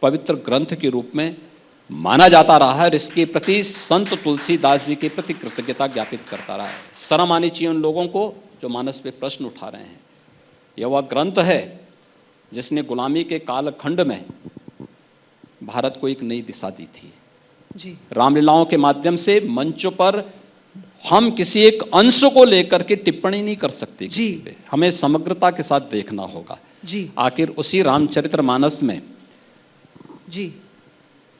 पवित्र ग्रंथ के रूप में माना जाता रहा है और इसके प्रति संत तुलसीदास जी के प्रति कृतज्ञता ज्ञापित करता रहा है। शर्म आनी चाहिए उन लोगों को जो मानस पे प्रश्न उठा रहे हैं। यह वह ग्रंथ है जिसने गुलामी के कालखंड में भारत को एक नई दिशा दी थी जी। रामलीलाओं के माध्यम से मंचों पर हम किसी एक अंश को लेकर के टिप्पणी नहीं कर सकते जी, हमें समग्रता के साथ देखना होगा जी। आखिर उसी रामचरितमानस में जी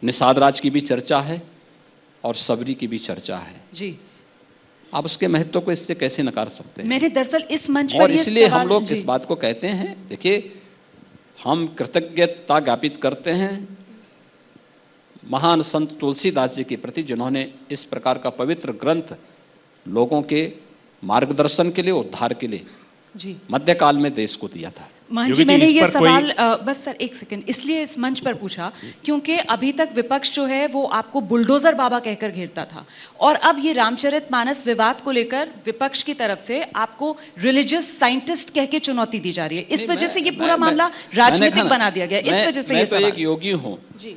निषाद राज की भी चर्चा है और सबरी की भी चर्चा है जी। आप उसके महत्व को इससे कैसे नकार सकते हैं? मैंने दरअसल इस मंच पर और इसलिए हम लोग इस बात को कहते हैं, देखिए हम कृतज्ञता ज्ञापित करते हैं महान संत तुलसीदास जी के प्रति जिन्होंने इस प्रकार का पवित्र ग्रंथ लोगों के मार्गदर्शन के लिए, उद्धार के लिए जी मध्यकाल में देश को दिया था। जी मैंने ये सवाल बस सर एक सेकंड इसलिए इस मंच पर पूछा क्योंकि अभी तक विपक्ष जो है वो आपको बुलडोजर बाबा कहकर घेरता था और अब ये रामचरितमानस विवाद को लेकर विपक्ष की तरफ से आपको रिलीजियस साइंटिस्ट कह के चुनौती दी जा रही है। इस वजह से ये पूरा मामला राजनीतिक बना दिया गया। इस वजह से मैं तो एक योगी हूं जी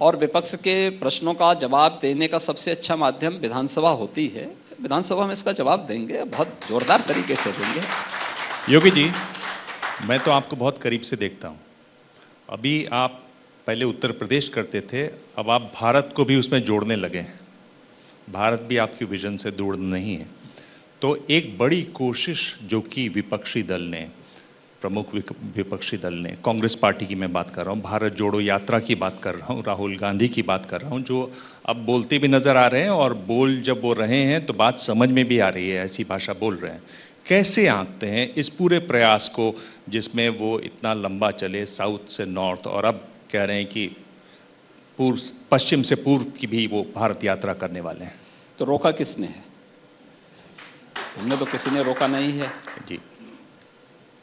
और विपक्ष के प्रश्नों का जवाब देने का सबसे अच्छा माध्यम विधानसभा होती है। विधानसभा में इसका जवाब देंगे, बहुत जोरदार तरीके से देंगे। योगी जी, मैं तो आपको बहुत करीब से देखता हूं। अभी आप पहले उत्तर प्रदेश करते थे, अब आप भारत को भी उसमें जोड़ने लगे हैं। भारत भी आपकी विजन से दूर नहीं है। तो एक बड़ी कोशिश जो कि विपक्षी दल ने, प्रमुख विपक्षी दल ने, कांग्रेस पार्टी की मैं बात कर रहा हूं, भारत जोड़ो यात्रा की बात कर रहा हूं, राहुल गांधी की बात कर रहा हूं, जो अब बोलते भी नजर आ रहे हैं और बोल जब बोल रहे हैं तो बात समझ में भी आ रही है, ऐसी भाषा बोल रहे हैं। कैसे आंकते हैं इस पूरे प्रयास को जिसमें वो इतना लंबा चले, साउथ से नॉर्थ, और अब कह रहे हैं कि पश्चिम से पूर्व की भी वो भारत यात्रा करने वाले हैं? तो रोका किसने है? हमने तो किसी ने रोका नहीं है जी।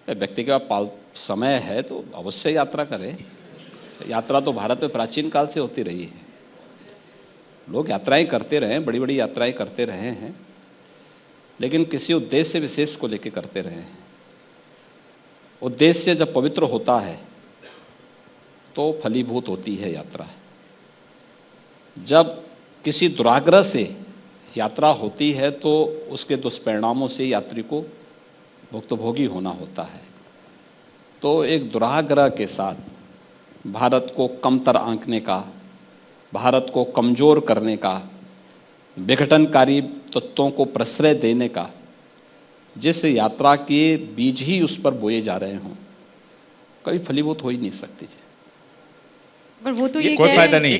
व्यक्ति के पास समय है तो अवश्य यात्रा करे। यात्रा तो भारत में प्राचीन काल से होती रही है। लोग यात्राएं करते रहे, बड़ी बड़ी यात्राएं करते रहे हैं, लेकिन किसी उद्देश्य विशेष को लेकर करते रहे हैं। उद्देश्य जब पवित्र होता है तो फलीभूत होती है यात्रा। जब किसी दुराग्रह से यात्रा होती है तो उसके दुष्परिणामों से यात्री को भुक्तभोगी होना होता है। तो एक दुराग्रह के साथ भारत को कमतर आंकने का, भारत को कमजोर करने का, विघटनकारी तत्वों को प्रश्रय देने का जिस यात्रा के बीज ही उस पर बोए जा रहे हों, कभी फलीभूत हो ही नहीं सकती। पर वो तो ये कोई फायदा नहीं,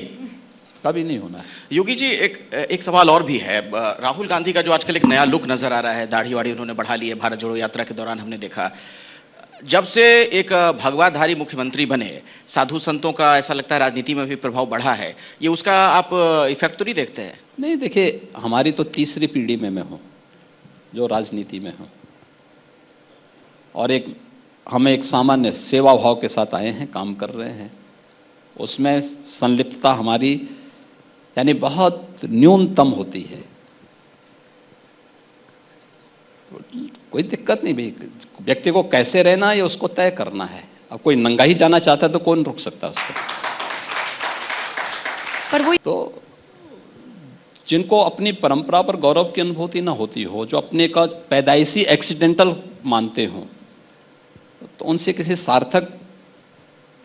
कभी नहीं होना है। योगी जी, एक सवाल और भी है। राहुल गांधी का जो आजकल एक नया लुक नजर आ रहा है, दाढ़ी वाड़ी उन्होंने बढ़ा ली है, भारत जोड़ो यात्रा के दौरान हमने देखा। जब से एक भगवाधारी मुख्यमंत्री बने, साधु संतों का ऐसा लगता है राजनीति में भी प्रभाव बढ़ा है। ये उसका आप इफेक्ट तो नहीं देखते हैं? नहीं, देखिए हमारी तो तीसरी पीढ़ी में मैं हूं जो राजनीति में हूं, और हम एक सामान्य सेवा भाव के साथ आए हैं, काम कर रहे हैं। उसमें संलिप्तता हमारी यानी बहुत न्यूनतम होती है। कोई दिक्कत नहीं भाई, व्यक्ति को कैसे रहना है उसको तय करना है। अब कोई नंगा ही जाना चाहता है तो कौन रोक सकता है उसको? पर वो तो जिनको अपनी परंपरा पर गौरव की अनुभूति ना होती हो, जो अपने का पैदाइशी एक्सीडेंटल मानते हो, तो उनसे किसी सार्थक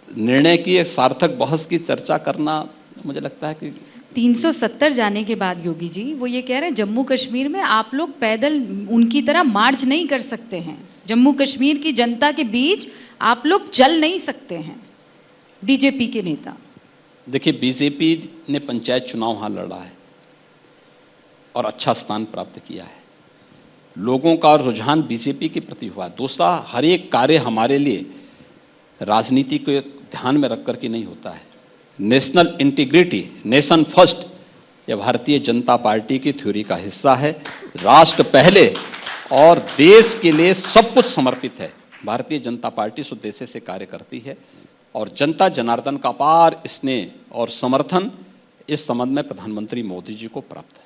निर्णय की, एक सार्थक बहस की चर्चा करना, मुझे लगता है कि 370 जाने के बाद योगी जी वो ये कह रहे हैं जम्मू कश्मीर में आप लोग पैदल उनकी तरह मार्च नहीं कर सकते हैं, जम्मू कश्मीर की जनता के बीच आप लोग चल नहीं सकते हैं। बीजेपी के नेता, देखिए बीजेपी ने पंचायत चुनाव वहां लड़ा है और अच्छा स्थान प्राप्त किया है। लोगों का रुझान बीजेपी के प्रति हुआ। दूसरा, हर एक कार्य हमारे लिए राजनीति को ध्यान में रख करके नहीं होता है। नेशनल इंटीग्रिटी, नेशन फर्स्ट, यह भारतीय जनता पार्टी की थ्योरी का हिस्सा है। राष्ट्र पहले और देश के लिए सब कुछ समर्पित है। भारतीय जनता पार्टी इस उद्देश्य से कार्य करती है और जनता जनार्दन का अपार स्नेह और समर्थन इस संबंध में प्रधानमंत्री मोदी जी को प्राप्त है।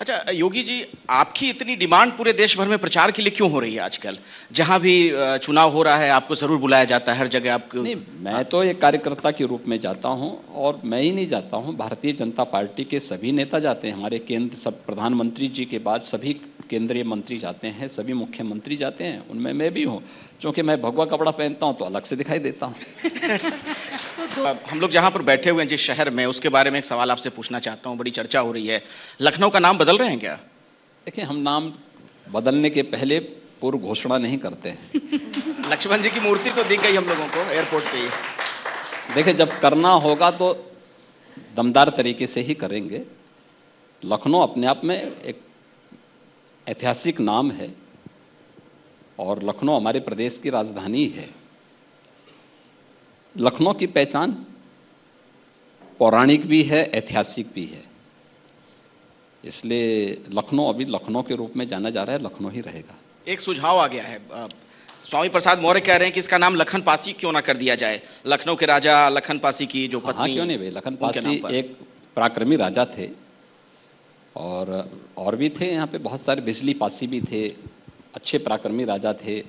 अच्छा योगी जी, आपकी इतनी डिमांड पूरे देश भर में प्रचार के लिए क्यों हो रही है आजकल? जहां भी चुनाव हो रहा है आपको जरूर बुलाया जाता है, हर जगह आपको। नहीं, मैं तो एक कार्यकर्ता के रूप में जाता हूं, और मैं ही नहीं जाता हूं, भारतीय जनता पार्टी के सभी नेता जाते हैं। हमारे केंद्र सब प्रधानमंत्री जी के बाद सभी केंद्रीय मंत्री जाते हैं, सभी मुख्यमंत्री जाते हैं, उनमें मैं भी हूं। क्योंकि मैं भगवा कपड़ा पहनता हूं तो अलग से दिखाई देता हूं। हम लोग जहां पर बैठे हुए हैं जिस शहर में, उसके बारे में एक सवाल आपसे पूछना चाहता हूं। बड़ी चर्चा हो रही है, लखनऊ का नाम बदल रहे हैं क्या? देखिए, हम नाम बदलने के पहले पूर्व घोषणा नहीं करते हैं। लक्ष्मण जी की मूर्ति तो दिख गई हम लोगों को एयरपोर्ट पे ही। देखिए, जब करना होगा तो दमदार तरीके से ही करेंगे। लखनऊ अपने आप में एक ऐतिहासिक नाम है, और लखनऊ हमारे प्रदेश की राजधानी है। लखनऊ की पहचान पौराणिक भी है, ऐतिहासिक भी है। इसलिए लखनऊ अभी लखनऊ के रूप में जाना जा रहा है, लखनऊ ही रहेगा। एक सुझाव आ गया है, स्वामी प्रसाद मौर्य कह रहे हैं कि इसका नाम लखन पासी क्यों ना कर दिया जाए, लखनऊ के राजा लखन पासी की जो हाँ, पत्नी। क्यों नहीं भाई, लखन उनके नाम पासी पर। एक पराक्रमी राजा थे, और भी थे यहाँ पे बहुत सारे, बिजली पासी भी थे, अच्छे पराक्रमी राजा थे।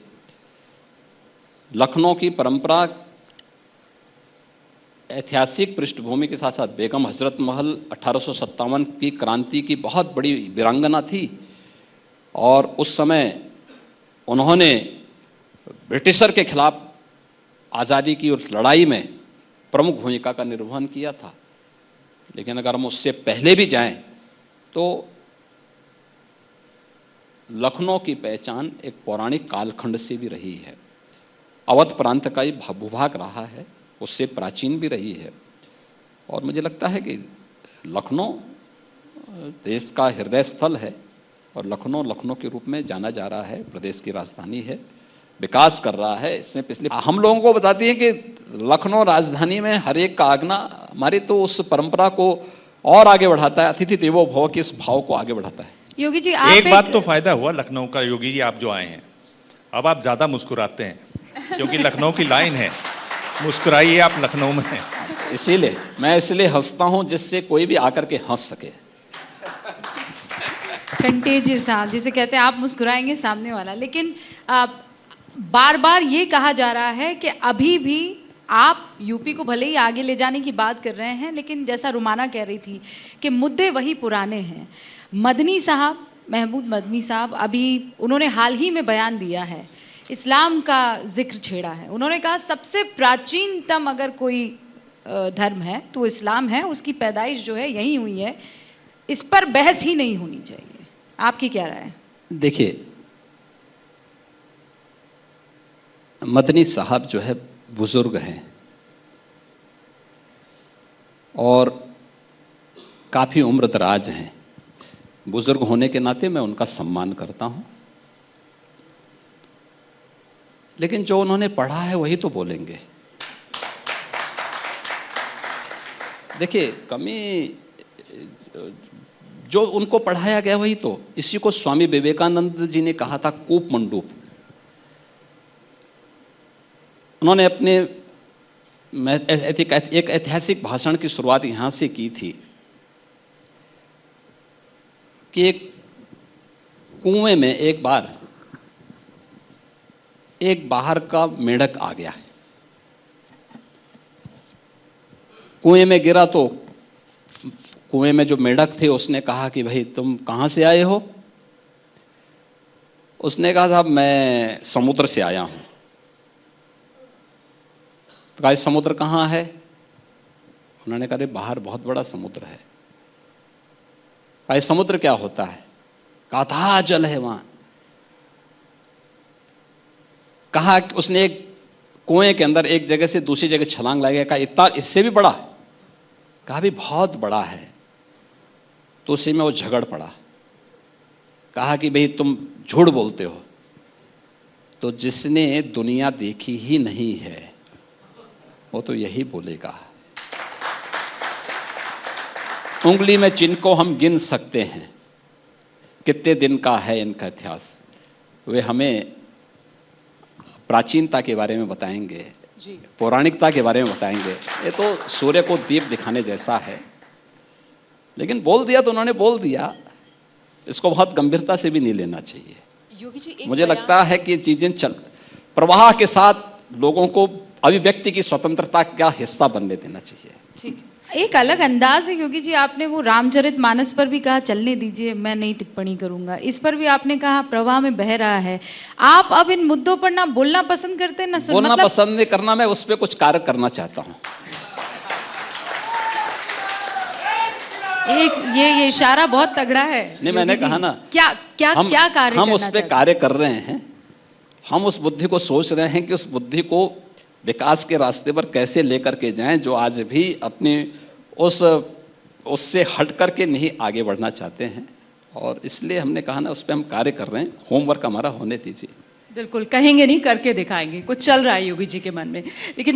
लखनऊ की परंपरा ऐतिहासिक पृष्ठभूमि के साथ साथ बेगम हजरत महल 1857 की क्रांति की बहुत बड़ी वीरांगना थी, और उस समय उन्होंने ब्रिटिशर के खिलाफ आज़ादी की उस लड़ाई में प्रमुख भूमिका का निर्वहन किया था। लेकिन अगर हम उससे पहले भी जाएं तो लखनऊ की पहचान एक पौराणिक कालखंड से भी रही है। अवध प्रांत का ही भूभाग रहा है, उससे प्राचीन भी रही है। और मुझे लगता है कि लखनऊ देश का हृदय स्थल है, और लखनऊ लखनऊ के रूप में जाना जा रहा है, प्रदेश की राजधानी है, विकास कर रहा है। इसमें पिछले हम लोगों को बताती है कि लखनऊ राजधानी में हर एक का आगना हमारी तो उस परंपरा को और आगे बढ़ाता है, अतिथि देवो भव के इस भाव को आगे बढ़ाता है। योगी जी, आप एक बात तो फायदा हुआ लखनऊ का, योगी जी आप जो आए हैं, अब आप ज्यादा मुस्कुराते हैं, क्योंकि लखनऊ की लाइन है, मुस्कुराइए आप लखनऊ में। इसीलिए मैं हंसता हूं जिससे कोई भी आकर के हंस सके। कंटेजियस, हाँ, जिसे कहते हैं आप मुस्कुराएंगे सामने वाला। लेकिन बार बार ये कहा जा रहा है कि अभी भी आप यूपी को भले ही आगे ले जाने की बात कर रहे हैं, लेकिन जैसा रुमाना कह रही थी कि मुद्दे वही पुराने हैं। मदनी साहब, महमूद मदनी साहब, अभी उन्होंने हाल ही में बयान दिया है, इस्लाम का जिक्र छेड़ा है। उन्होंने कहा सबसे प्राचीनतम अगर कोई धर्म है तो इस्लाम है, उसकी पैदाइश जो है यहीं हुई है, इस पर बहस ही नहीं होनी चाहिए। आपकी क्या राय है? देखिए, मदनी साहब जो है बुजुर्ग हैं, और काफी उम्रदराज हैं। बुजुर्ग होने के नाते मैं उनका सम्मान करता हूं, लेकिन जो उन्होंने पढ़ा है वही तो बोलेंगे। देखिए, कमी जो उनको पढ़ाया गया वही तो, इसी को स्वामी विवेकानंद जी ने कहा था कूप मंडूप। उन्होंने अपने एक ऐतिहासिक भाषण की शुरुआत यहां से की थी कि एक कुएं में एक बार एक बाहर का मेंढक आ गया है, कुएं में गिरा तो कुएं में जो मेंढक थे उसने कहा कि भाई तुम कहां से आए हो? उसने कहा साहब मैं समुद्र से आया हूं। तो कहा समुद्र कहां है? उन्होंने कहा बाहर बहुत बड़ा समुद्र है। कहा समुद्र क्या होता है? कहा था जल है वहां। कहा उसने एक कुएं के अंदर एक जगह से दूसरी जगह छलांग लगाया, कहा इतना इससे भी बड़ा है? कहा भी बहुत बड़ा है। तो उसी में वो झगड़ पड़ा, कहा कि भाई तुम झूठ बोलते हो। तो जिसने दुनिया देखी ही नहीं है वो तो यही बोलेगा। उंगली में जिनको हम गिन सकते हैं कितने दिन का है इनका इतिहास, वे हमें प्राचीनता के बारे में बताएंगे, पौराणिकता के बारे में बताएंगे। ये तो सूर्य को दीप दिखाने जैसा है। लेकिन बोल दिया तो उन्होंने बोल दिया। इसको बहुत गंभीरता से भी नहीं लेना चाहिए। योगी जी एक मुझे बयान- लगता है कि ये चीजें प्रवाह के साथ लोगों को अभिव्यक्ति की स्वतंत्रता का हिस्सा बनने देना चाहिए। ठीक है। एक अलग अंदाज है योगी जी, आपने वो रामचरितमानस पर भी कहा चलने दीजिए, मैं नहीं टिप्पणी करूंगा, इस पर भी आपने कहा प्रवाह में बह रहा है। आप अब इन मुद्दों पर ना बोलना पसंद करते ना बोलना पसंद नहीं करना, मैं उस पर कुछ कार्य करना चाहता हूं। एक ये इशारा बहुत तगड़ा है। नहीं, मैंने योगी जी, कहा ना, क्या क्या क्या कार्य हम करना उस पे चाहते हैं? कार्य कर रहे हैं। हम उस बुद्धि को सोच रहे हैं कि उस बुद्धि को विकास के रास्ते पर कैसे लेकर के जाएं, जो आज भी अपनी उससे हट करके नहीं आगे बढ़ना चाहते हैं। और इसलिए हमने कहा ना, उस पर हम कार्य कर रहे हैं, होमवर्क हमारा होने दीजिए। बिल्कुल, कहेंगे नहीं, करके दिखाएंगे। कुछ चल रहा है योगी जी के मन में, लेकिन